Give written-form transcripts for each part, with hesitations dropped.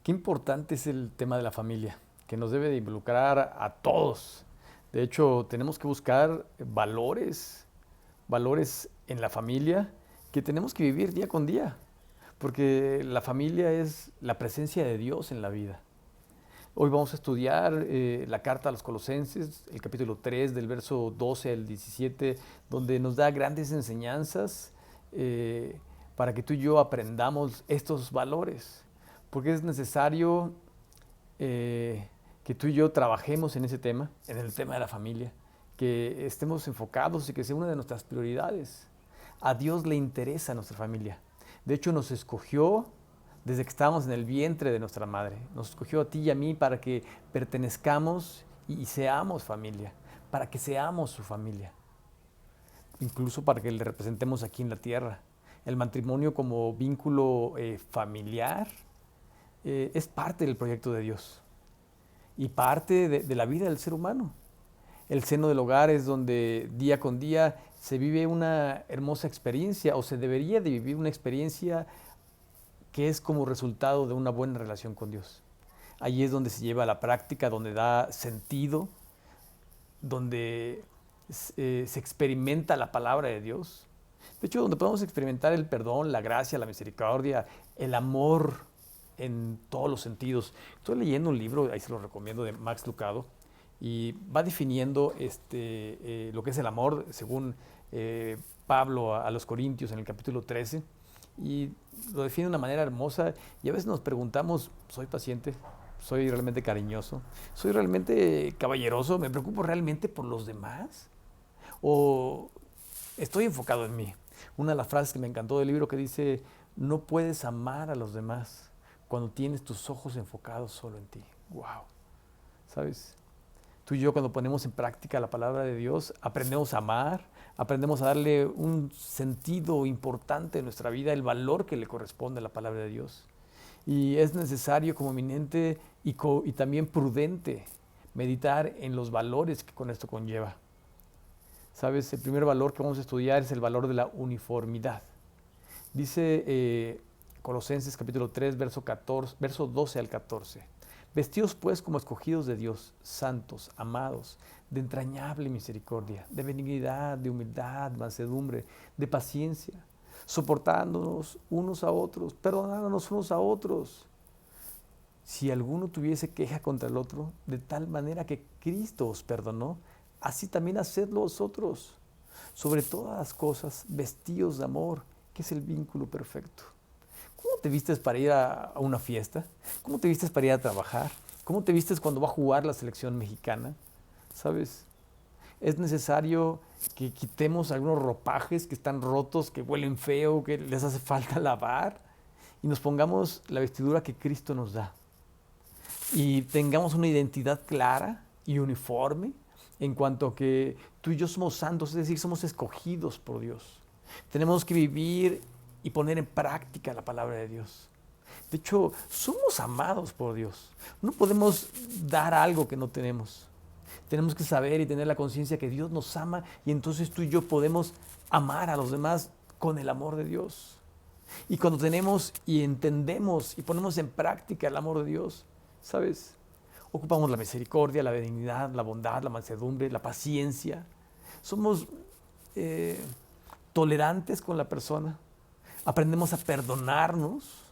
Qué importante es el tema de la familia, que nos debe de involucrar a todos. De hecho, tenemos que buscar valores en la familia que tenemos que vivir día con día, porque la familia es la presencia de Dios en la vida. Hoy vamos a estudiar la carta a los Colosenses, el capítulo 3, del verso 12 al 17, donde nos da grandes enseñanzas para que tú y yo aprendamos estos valores, porque es necesario que tú y yo trabajemos en ese tema, en el tema de la familia, que estemos enfocados y que sea una de nuestras prioridades. A Dios le interesa nuestra familia. De hecho, nos escogió desde que estábamos en el vientre de nuestra madre. Nos escogió a ti y a mí para que pertenezcamos y seamos familia, para que seamos su familia, incluso para que le representemos aquí en la tierra. El matrimonio como vínculo familiar es parte del proyecto de Dios y parte de la vida del ser humano. El seno del hogar es donde día con día se vive una hermosa experiencia, o se debería de vivir una experiencia que es como resultado de una buena relación con Dios. Allí es donde se lleva a la práctica, donde da sentido, donde se experimenta la palabra de Dios. De hecho, donde podemos experimentar el perdón, la gracia, la misericordia, el amor en todos los sentidos. Estoy leyendo un libro, ahí se lo recomiendo, de Max Lucado, y va definiendo lo que es el amor según Pablo a los Corintios en el capítulo 13, y lo define de una manera hermosa. Y a veces nos preguntamos, ¿soy paciente? ¿Soy realmente cariñoso? ¿Soy realmente caballeroso? ¿Me preocupo realmente por los demás? ¿O estoy enfocado en mí? Una de las frases que me encantó del libro que dice: no puedes amar a los demás cuando tienes tus ojos enfocados solo en ti. ¡Wow! ¿Sabes? Tú y yo, cuando ponemos en práctica la palabra de Dios, aprendemos a amar, aprendemos a darle un sentido importante en nuestra vida, el valor que le corresponde a la palabra de Dios. Y es necesario como eminente y también prudente meditar en los valores que con esto conlleva. ¿Sabes? El primer valor que vamos a estudiar es el valor de la uniformidad. Dice Colosenses capítulo 3, verso 12 al 14. Vestidos pues como escogidos de Dios, santos, amados, de entrañable misericordia, de benignidad, de humildad, mansedumbre, de paciencia, soportándonos unos a otros, perdonándonos unos a otros. Si alguno tuviese queja contra el otro, de tal manera que Cristo os perdonó, así también hacedlo vosotros. Sobre todas las cosas, vestidos de amor, que es el vínculo perfecto. ¿Cómo te vistes para ir a una fiesta? ¿Cómo te vistes para ir a trabajar? ¿Cómo te vistes cuando va a jugar la selección mexicana? ¿Sabes? Es necesario que quitemos algunos ropajes que están rotos, que huelen feo, que les hace falta lavar, y nos pongamos la vestidura que Cristo nos da. Y tengamos una identidad clara y uniforme en cuanto a que tú y yo somos santos, es decir, somos escogidos por Dios. Tenemos que vivir y poner en práctica la palabra de Dios. De hecho, somos amados por Dios. No podemos dar algo que no tenemos. Tenemos que saber y tener la conciencia que Dios nos ama, y entonces tú y yo podemos amar a los demás con el amor de Dios. Y cuando tenemos y entendemos y ponemos en práctica el amor de Dios, ¿sabes? Ocupamos la misericordia, la benignidad, la bondad, la mansedumbre, la paciencia. Somos tolerantes con la persona. Aprendemos a perdonarnos.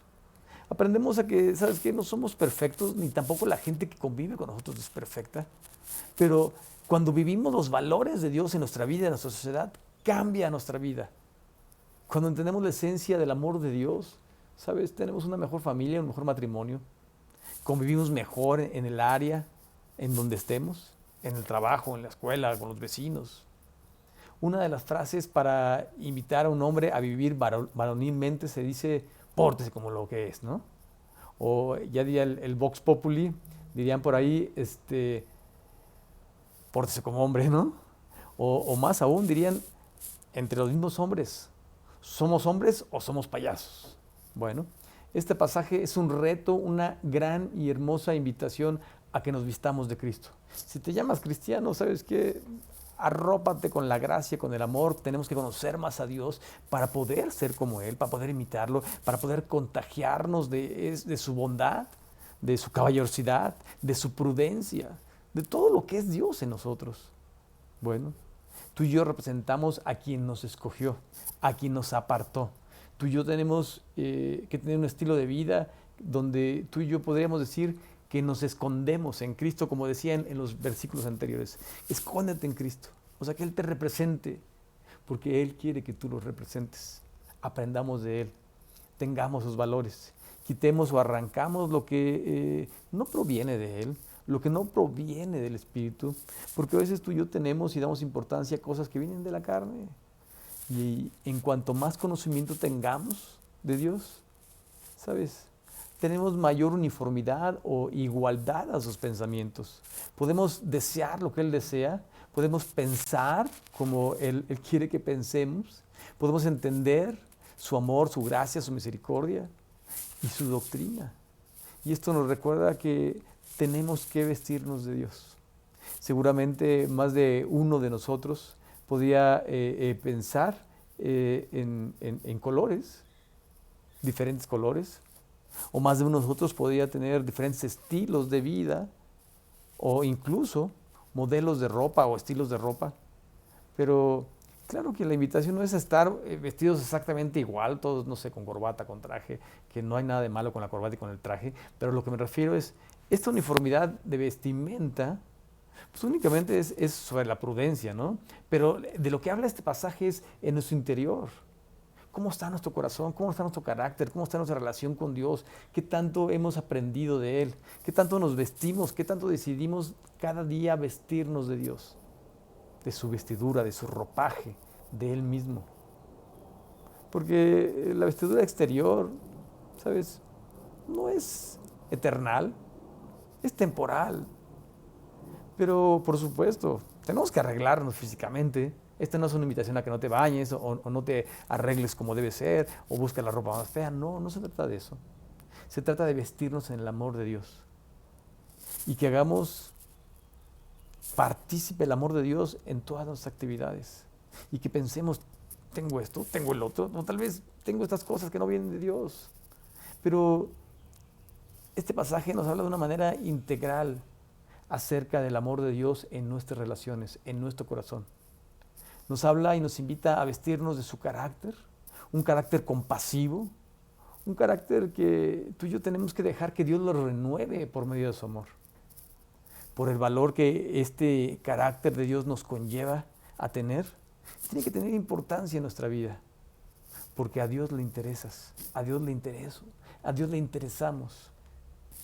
Aprendemos a que, ¿sabes qué? No somos perfectos, ni tampoco la gente que convive con nosotros es perfecta. Pero cuando vivimos los valores de Dios en nuestra vida, en nuestra sociedad, cambia nuestra vida. Cuando entendemos la esencia del amor de Dios, ¿sabes? Tenemos una mejor familia, un mejor matrimonio. Convivimos mejor en el área en donde estemos, en el trabajo, en la escuela, con los vecinos. Una de las frases para invitar a un hombre a vivir varonilmente se dice: pórtese como lo que es, ¿no? O ya diría el Vox Populi, dirían por ahí, pórtese como hombre, ¿no? O más aún dirían, entre los mismos hombres, ¿somos hombres o somos payasos? Bueno, este pasaje es un reto, una gran y hermosa invitación a que nos vistamos de Cristo. Si te llamas cristiano, ¿sabes qué? Arrópate con la gracia, con el amor. Tenemos que conocer más a Dios para poder ser como Él, para poder imitarlo, para poder contagiarnos de su bondad, de su caballerosidad, de su prudencia, de todo lo que es Dios en nosotros. Bueno, tú y yo representamos a quien nos escogió, a quien nos apartó. Tú y yo tenemos que tener un estilo de vida donde tú y yo podríamos decir que nos escondemos en Cristo, como decían en los versículos anteriores. Escóndete en Cristo, o sea, que Él te represente, porque Él quiere que tú lo representes. Aprendamos de Él, tengamos sus valores, quitemos o arrancamos lo que no proviene de Él, lo que no proviene del Espíritu, porque a veces tú y yo tenemos y damos importancia a cosas que vienen de la carne. Y en cuanto más conocimiento tengamos de Dios, ¿sabes? Tenemos mayor uniformidad o igualdad a sus pensamientos. Podemos desear lo que Él desea, podemos pensar como Él quiere que pensemos, podemos entender su amor, su gracia, su misericordia y su doctrina. Y esto nos recuerda que tenemos que vestirnos de Dios. Seguramente más de uno de nosotros podía pensar en colores, diferentes colores, o más de uno de nosotros podría tener diferentes estilos de vida, o incluso modelos de ropa o estilos de ropa. Pero claro que la invitación no es a estar vestidos exactamente igual, todos, no sé, con corbata, con traje, que no hay nada de malo con la corbata y con el traje, pero lo que me refiero es, esta uniformidad de vestimenta, pues únicamente es sobre la prudencia, ¿no? Pero de lo que habla este pasaje es en nuestro interior. ¿Cómo está nuestro corazón? ¿Cómo está nuestro carácter? ¿Cómo está nuestra relación con Dios? ¿Qué tanto hemos aprendido de Él? ¿Qué tanto nos vestimos? ¿Qué tanto decidimos cada día vestirnos de Dios? De su vestidura, de su ropaje, de Él mismo. Porque la vestidura exterior, ¿sabes? No es eternal, es temporal. Pero por supuesto, tenemos que arreglarnos físicamente. Esta no es una invitación a que no te bañes o no te arregles como debe ser o busques la ropa más fea. No, no se trata de eso. Se trata de vestirnos en el amor de Dios y que hagamos partícipe el amor de Dios en todas nuestras actividades y que pensemos, tengo esto, tengo el otro, o tal vez tengo estas cosas que no vienen de Dios. Pero este pasaje nos habla de una manera integral acerca del amor de Dios en nuestras relaciones, en nuestro corazón. Nos habla y nos invita a vestirnos de su carácter, un carácter compasivo, un carácter que tú y yo tenemos que dejar que Dios lo renueve por medio de su amor, por el valor que este carácter de Dios nos conlleva a tener. Tiene que tener importancia en nuestra vida, porque a Dios le interesas, a Dios le intereso, a Dios le interesamos.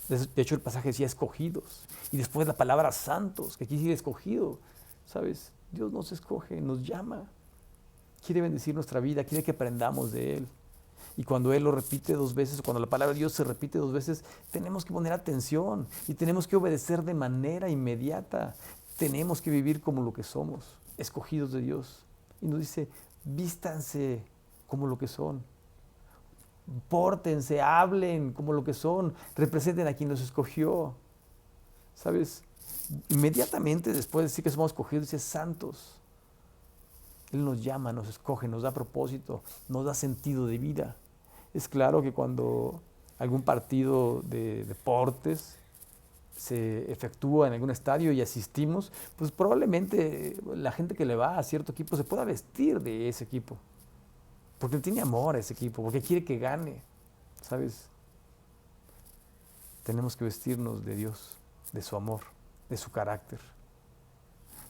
De hecho, el pasaje decía escogidos. Y después la palabra santos, que aquí sigue escogido. ¿Sabes? Dios nos escoge, nos llama. Quiere bendecir nuestra vida, quiere que aprendamos de Él. Y cuando Él lo repite dos veces, cuando la palabra de Dios se repite dos veces, tenemos que poner atención y tenemos que obedecer de manera inmediata. Tenemos que vivir como lo que somos, escogidos de Dios. Y nos dice, vístanse como lo que son. Pórtense, hablen como lo que son, representen a quien nos escogió. ¿Sabes? Inmediatamente después de decir que somos escogidos, dice santos. Él nos llama, nos escoge, nos da propósito, nos da sentido de vida. Es claro que cuando algún partido de deportes se efectúa en algún estadio y asistimos, pues probablemente la gente que le va a cierto equipo se pueda vestir de ese equipo. Porque tiene amor a ese equipo, porque quiere que gane, ¿sabes? Tenemos que vestirnos de Dios, de su amor, de su carácter.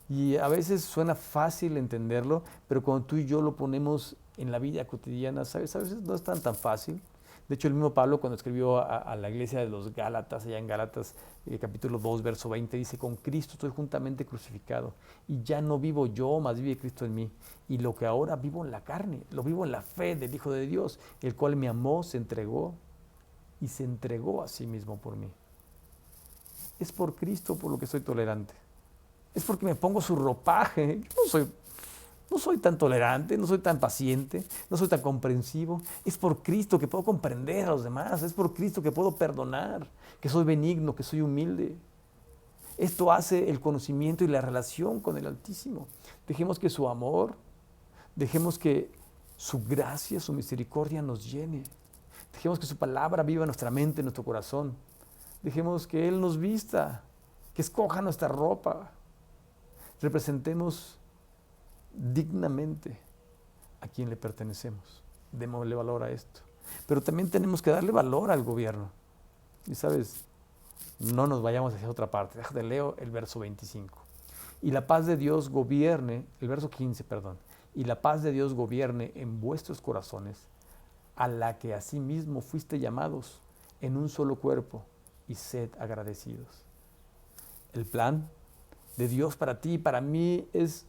Y a veces suena fácil entenderlo, pero cuando tú y yo lo ponemos en la vida cotidiana, ¿sabes? A veces no es tan fácil. De hecho, el mismo Pablo cuando escribió a la iglesia de los Gálatas, allá en Gálatas capítulo 2, verso 20, dice, con Cristo estoy juntamente crucificado y ya no vivo yo, mas vive Cristo en mí. Y lo que ahora vivo en la carne, lo vivo en la fe del Hijo de Dios, el cual me amó, se entregó y se entregó a sí mismo por mí. Es por Cristo por lo que soy tolerante. Es porque me pongo su ropaje. Yo no soy tan tolerante, no soy tan paciente, no soy tan comprensivo. Es por Cristo que puedo comprender a los demás. Es por Cristo que puedo perdonar, que soy benigno, que soy humilde. Esto hace el conocimiento y la relación con el Altísimo. Dejemos que su amor, dejemos que su gracia, su misericordia nos llene. Dejemos que su palabra viva en nuestra mente, en nuestro corazón. Dejemos que Él nos vista, que escoja nuestra ropa. Representemos dignamente a quien le pertenecemos. Démosle valor a esto. Pero también tenemos que darle valor al gobierno. Y sabes, no nos vayamos hacia otra parte. Déjate, leo el verso 25. Y la paz de Dios gobierne, el verso 15, perdón. Y la paz de Dios gobierne en vuestros corazones, a la que asimismo fuiste llamados en un solo cuerpo, y sed agradecidos. El plan de Dios para ti y para mí es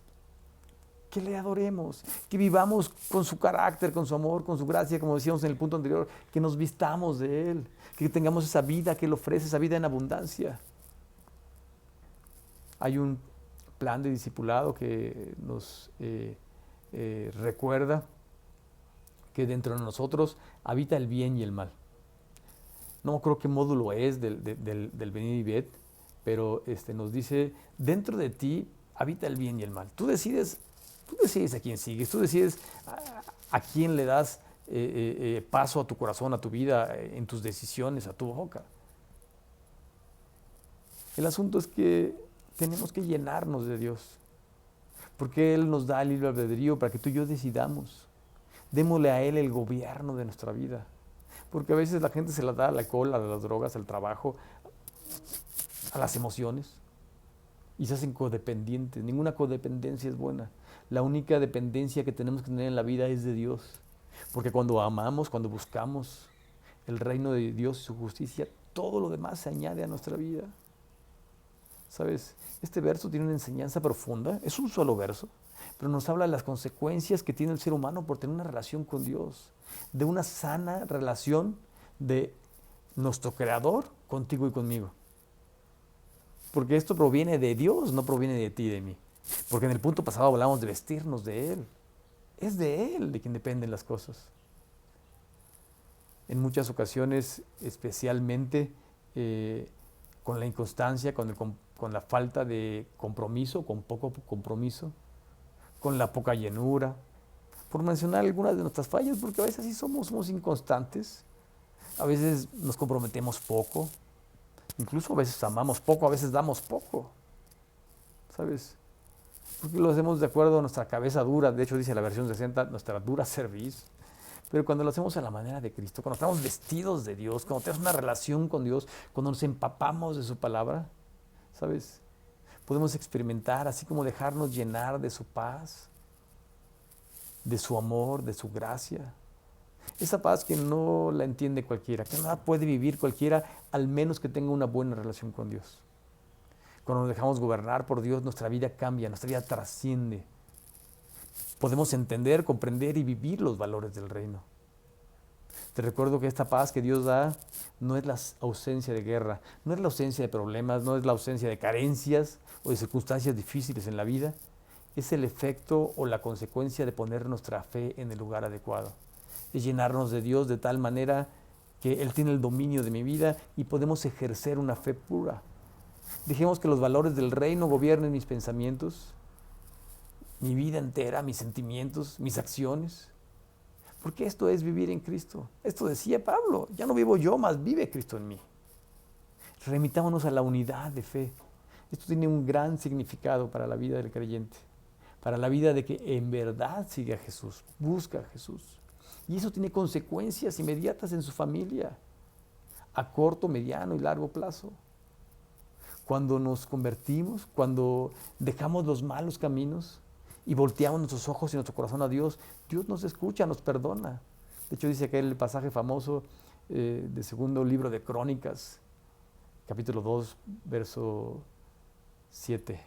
que le adoremos, que vivamos con su carácter, con su amor, con su gracia, como decíamos en el punto anterior, que nos vistamos de Él, que tengamos esa vida que Él ofrece, esa vida en abundancia. Hay un plan de discipulado que nos recuerda que dentro de nosotros habita el bien y el mal. No creo qué módulo es del Beni Divet, pero nos dice, dentro de ti habita el bien y el mal. Tú decides a quién sigues, tú decides a quién le das paso a tu corazón, a tu vida, en tus decisiones, a tu boca. El asunto es que tenemos que llenarnos de Dios, porque Él nos da el libre albedrío para que tú y yo decidamos. Démosle a Él el gobierno de nuestra vida, porque a veces la gente se la da al alcohol, a las drogas, al trabajo, a las emociones, y se hacen codependientes. Ninguna codependencia es buena. La única dependencia que tenemos que tener en la vida es de Dios, porque cuando amamos, cuando buscamos el reino de Dios y su justicia, todo lo demás se añade a nuestra vida. ¿Sabes? Este verso tiene una enseñanza profunda, es un solo verso, pero nos habla de las consecuencias que tiene el ser humano por tener una relación con Dios, de una sana relación de nuestro Creador contigo y conmigo. Porque esto proviene de Dios, no proviene de ti y de mí. Porque en el punto pasado hablamos de vestirnos de Él. Es de Él de quien dependen las cosas. En muchas ocasiones, especialmente con la inconstancia, con la falta de compromiso, con poco compromiso, con la poca llenura, por mencionar algunas de nuestras fallas, porque a veces sí somos inconstantes, a veces nos comprometemos poco, incluso a veces amamos poco, a veces damos poco, ¿sabes? Porque lo hacemos de acuerdo a nuestra cabeza dura, de hecho dice la versión 60, nuestra dura cerviz. Pero cuando lo hacemos a la manera de Cristo, cuando estamos vestidos de Dios, cuando tenemos una relación con Dios, cuando nos empapamos de su palabra, ¿sabes? Podemos experimentar, así como dejarnos llenar de su paz, de su amor, de su gracia. Esa paz que no la entiende cualquiera, que no la puede vivir cualquiera, al menos que tenga una buena relación con Dios. Cuando nos dejamos gobernar por Dios, nuestra vida cambia, nuestra vida trasciende. Podemos entender, comprender y vivir los valores del reino. Te recuerdo que esta paz que Dios da no es la ausencia de guerra, no es la ausencia de problemas, no es la ausencia de carencias o de circunstancias difíciles en la vida. Es el efecto o la consecuencia de poner nuestra fe en el lugar adecuado. Es llenarnos de Dios de tal manera que Él tiene el dominio de mi vida y podemos ejercer una fe pura. Dejemos que los valores del reino gobiernen mis pensamientos, mi vida entera, mis sentimientos, mis acciones. Porque esto es vivir en Cristo. Esto decía Pablo, ya no vivo yo, mas vive Cristo en mí. Remitámonos a la unidad de fe. Esto tiene un gran significado para la vida del creyente, para la vida de que en verdad sigue a Jesús, busca a Jesús. Y eso tiene consecuencias inmediatas en su familia, a corto, mediano y largo plazo. Cuando nos convertimos, cuando dejamos los malos caminos y volteamos nuestros ojos y nuestro corazón a Dios, Dios nos escucha, nos perdona. De hecho, dice aquel pasaje famoso del segundo libro de Crónicas, capítulo 2, verso 7.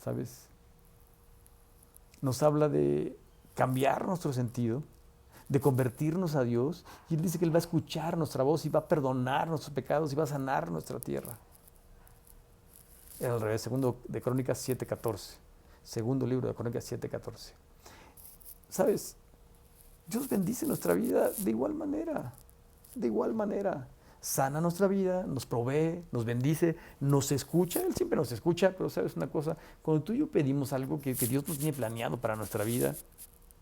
¿Sabes? Nos habla de cambiar nuestro sentido, de convertirnos a Dios, y Él dice que Él va a escuchar nuestra voz y va a perdonar nuestros pecados y va a sanar nuestra tierra. Es al revés, segundo de Crónicas 7:14. Segundo libro de Crónicas 7:14. ¿Sabes? Dios bendice nuestra vida de igual manera. De igual manera. Sana nuestra vida, nos provee, nos bendice, nos escucha. Él siempre nos escucha, pero ¿sabes una cosa? Cuando tú y yo pedimos algo que Dios nos tiene planeado para nuestra vida,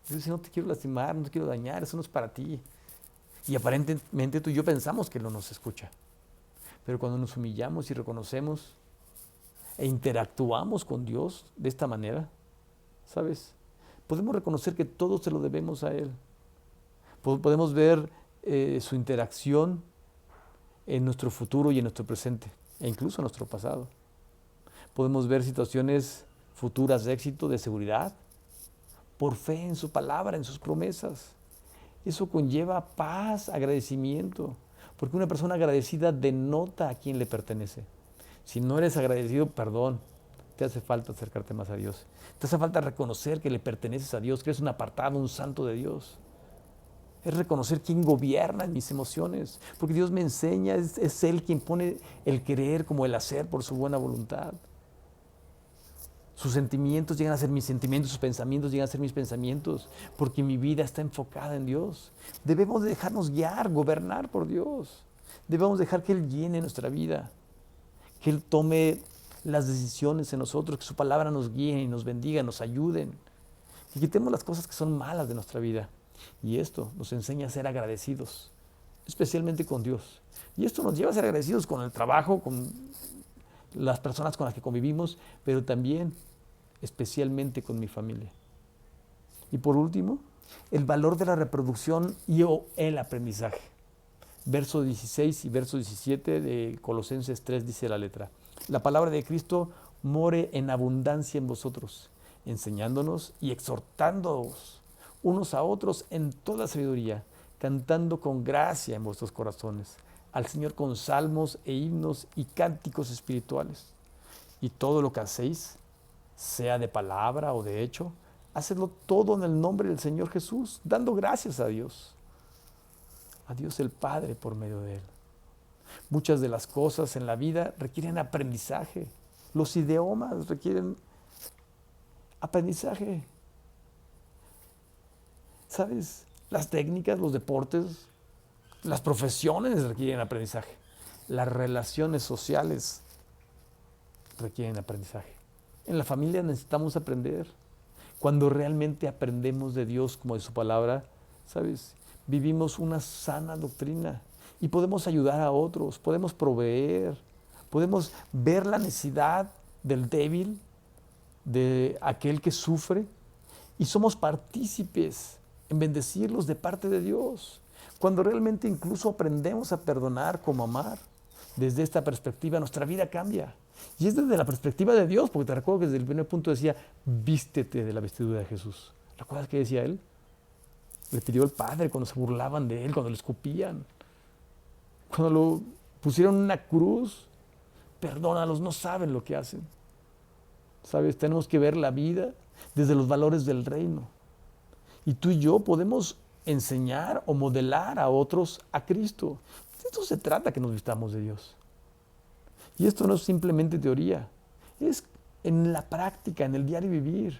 Dios dice, no te quiero lastimar, no te quiero dañar, eso no es para ti. Y aparentemente tú y yo pensamos que no nos escucha. Pero cuando nos humillamos y reconocemos e interactuamos con Dios de esta manera, ¿sabes? Podemos reconocer que todo se lo debemos a Él. Podemos ver su interacción en nuestro futuro y en nuestro presente, e incluso en nuestro pasado. Podemos ver situaciones futuras de éxito, de seguridad, por fe en su palabra, en sus promesas. Eso conlleva paz, agradecimiento, porque una persona agradecida denota a quién le pertenece. Si no eres agradecido, perdón, te hace falta acercarte más a Dios. Te hace falta reconocer que le perteneces a Dios, que eres un apartado, un santo de Dios. Es reconocer quién gobierna en mis emociones, porque Dios me enseña, es Él quien pone el querer como el hacer por su buena voluntad. Sus sentimientos llegan a ser mis sentimientos, sus pensamientos llegan a ser mis pensamientos, porque mi vida está enfocada en Dios. Debemos de dejarnos guiar, gobernar por Dios. Debemos dejar que Él llene nuestra vida, que Él tome las decisiones en nosotros, que su palabra nos guíe y nos bendiga, nos ayuden. Que quitemos las cosas que son malas de nuestra vida. Y esto nos enseña a ser agradecidos, especialmente con Dios. Y esto nos lleva a ser agradecidos con el trabajo, con las personas con las que convivimos, pero también especialmente con mi familia. Y por último, el valor de la reproducción y el aprendizaje. Verso 16 y verso 17 de Colosenses 3 dice la letra: la palabra de Cristo more en abundancia en vosotros, enseñándonos y exhortándoos unos a otros en toda sabiduría, cantando con gracia en vuestros corazones al Señor con salmos e himnos y cánticos espirituales. Y todo lo que hacéis, sea de palabra o de hecho, hacedlo todo en el nombre del Señor Jesús, dando gracias a Dios el Padre por medio de Él. Muchas de las cosas en la vida requieren aprendizaje. Los idiomas requieren aprendizaje. ¿Sabes? Las técnicas, los deportes, las profesiones requieren aprendizaje. Las relaciones sociales requieren aprendizaje. En la familia necesitamos aprender. Cuando realmente aprendemos de Dios como de su palabra, ¿sabes? Vivimos una sana doctrina y podemos ayudar a otros, podemos proveer, podemos ver la necesidad del débil, de aquel que sufre, y somos partícipes en bendecirlos de parte de Dios. Cuando realmente incluso aprendemos a perdonar como amar, desde esta perspectiva nuestra vida cambia. Y es desde la perspectiva de Dios, porque te recuerdo que desde el primer punto decía, vístete de la vestidura de Jesús. ¿Recuerdas qué decía él? Le pidió al Padre cuando se burlaban de él, cuando le escupían, cuando lo pusieron en una cruz. Perdónalos, no saben lo que hacen. ¿Sabes? Tenemos que ver la vida desde los valores del reino. Y tú y yo podemos enseñar o modelar a otros a Cristo. De esto se trata, que nos vistamos de Dios. Y esto no es simplemente teoría, es en la práctica, en el diario vivir.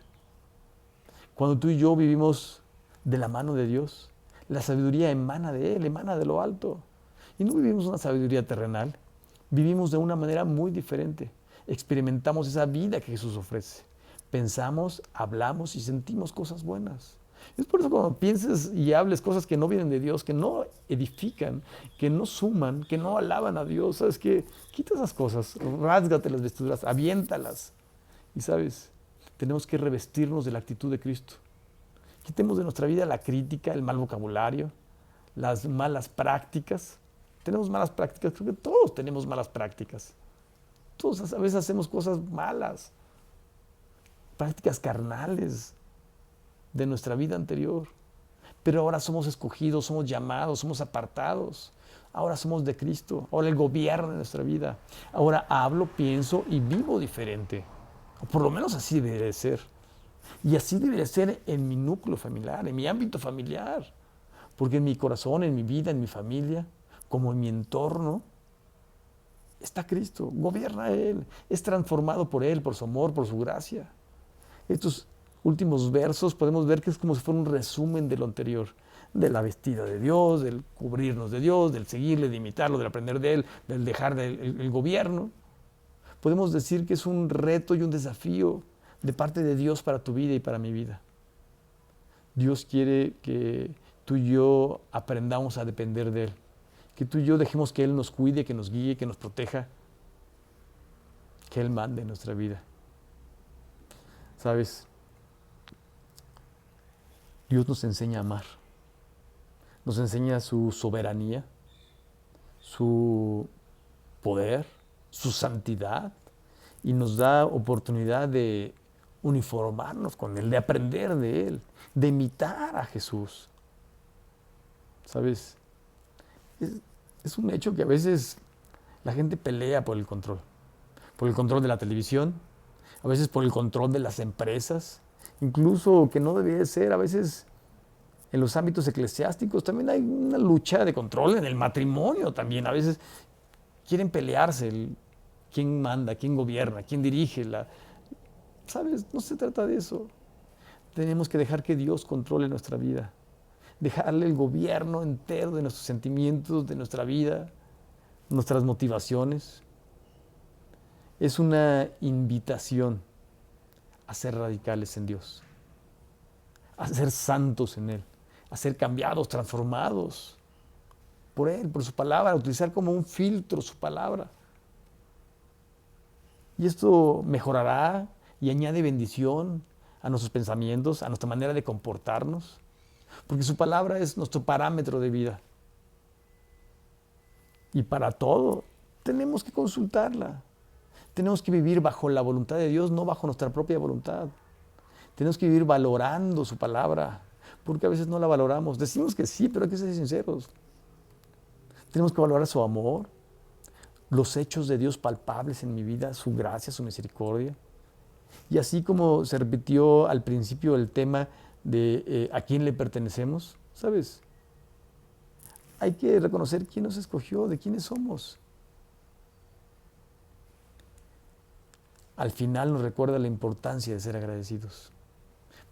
Cuando tú y yo vivimos de la mano de Dios, la sabiduría emana de Él, emana de lo alto. Y no vivimos una sabiduría terrenal, vivimos de una manera muy diferente. Experimentamos esa vida que Jesús ofrece. Pensamos, hablamos y sentimos cosas buenas. Es por eso cuando pienses y hables cosas que no vienen de Dios, que no edifican, que no suman, que no alaban a Dios, ¿sabes qué? Quita esas cosas, rásgate las vestiduras, aviéntalas. Y sabes, tenemos que revestirnos de la actitud de Cristo. Quitemos de nuestra vida la crítica, el mal vocabulario, las malas prácticas. Tenemos malas prácticas, creo que todos tenemos malas prácticas. Todos a veces hacemos cosas malas, prácticas carnales de nuestra vida anterior. Pero ahora somos escogidos, somos llamados, somos apartados. Ahora somos de Cristo, ahora Él gobierna nuestra vida. Ahora hablo, pienso y vivo diferente. O por lo menos así debe de ser. Y así debe de ser en mi núcleo familiar, en mi ámbito familiar. Porque en mi corazón, en mi vida, en mi familia, como en mi entorno, está Cristo, gobierna Él, es transformado por Él, por su amor, por su gracia. Estos últimos versos podemos ver que es como si fuera un resumen de lo anterior, de la vestida de Dios, del cubrirnos de Dios, del seguirle, de imitarlo, del aprender de Él, del dejar el gobierno. Podemos decir que es un reto y un desafío de parte de Dios para tu vida y para mi vida. Dios quiere que tú y yo aprendamos a depender de Él. Que tú y yo dejemos que Él nos cuide, que nos guíe, que nos proteja. Que Él mande en nuestra vida. ¿Sabes? Dios nos enseña a amar. Nos enseña su soberanía, su poder, su santidad. Y nos da oportunidad de uniformarnos con Él, de aprender de Él, de imitar a Jesús. ¿Sabes? Es un hecho que a veces la gente pelea por el control de la televisión, a veces por el control de las empresas, incluso que no debe de ser, a veces en los ámbitos eclesiásticos también hay una lucha de control, en el matrimonio también, a veces quieren pelearse, quién manda, quién gobierna, quién dirige, ¿sabes? No se trata de eso. Tenemos que dejar que Dios controle nuestra vida, dejarle el gobierno entero de nuestros sentimientos, de nuestra vida, nuestras motivaciones. Es una invitación a ser radicales en Dios, a ser santos en Él, a ser cambiados, transformados por Él, por su palabra, a utilizar como un filtro su palabra. Y esto mejorará y añade bendición a nuestros pensamientos, a nuestra manera de comportarnos, porque su palabra es nuestro parámetro de vida. Y para todo tenemos que consultarla. Tenemos que vivir bajo la voluntad de Dios, no bajo nuestra propia voluntad. Tenemos que vivir valorando su palabra, porque a veces no la valoramos. Decimos que sí, pero hay que ser sinceros. Tenemos que valorar su amor, los hechos de Dios palpables en mi vida, su gracia, su misericordia. Y así como se repitió al principio el tema de a quién le pertenecemos, ¿sabes? Hay que reconocer quién nos escogió, de quiénes somos. Al final nos recuerda la importancia de ser agradecidos.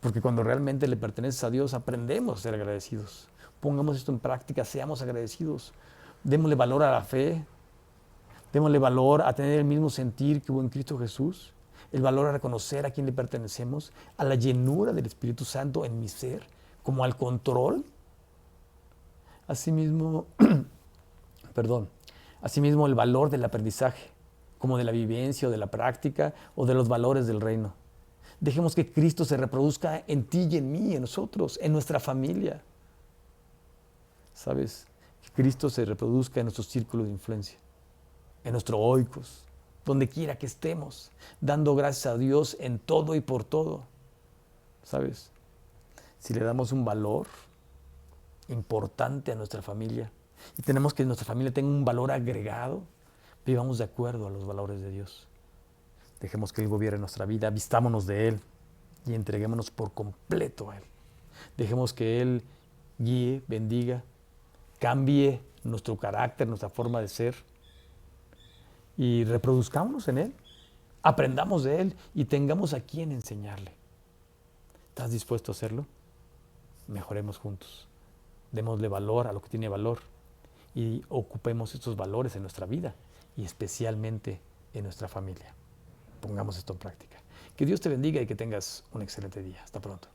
Porque cuando realmente le perteneces a Dios, aprendemos a ser agradecidos. Pongamos esto en práctica, seamos agradecidos. Démosle valor a la fe, démosle valor a tener el mismo sentir que hubo en Cristo Jesús, el valor a reconocer a quién le pertenecemos, a la llenura del Espíritu Santo en mi ser, como al control. Asimismo, asimismo el valor del aprendizaje, como de la vivencia o de la práctica o de los valores del reino. Dejemos que Cristo se reproduzca en ti y en mí, en nosotros, en nuestra familia. ¿Sabes? Que Cristo se reproduzca en nuestro círculo de influencia, en nuestro oikos, donde quiera que estemos, dando gracias a Dios en todo y por todo. ¿Sabes? Si le damos un valor importante a nuestra familia y tenemos que nuestra familia tenga un valor agregado, vivamos de acuerdo a los valores de Dios. Dejemos que Él gobierne nuestra vida, vistámonos de Él y entreguémonos por completo a Él. Dejemos que Él guíe, bendiga, cambie nuestro carácter, nuestra forma de ser y reproduzcámonos en Él, aprendamos de Él y tengamos a quien enseñarle. ¿Estás dispuesto a hacerlo? Mejoremos juntos. Démosle valor a lo que tiene valor y ocupemos estos valores en nuestra vida y especialmente en nuestra familia. Pongamos esto en práctica. Que Dios te bendiga y que tengas un excelente día. Hasta pronto.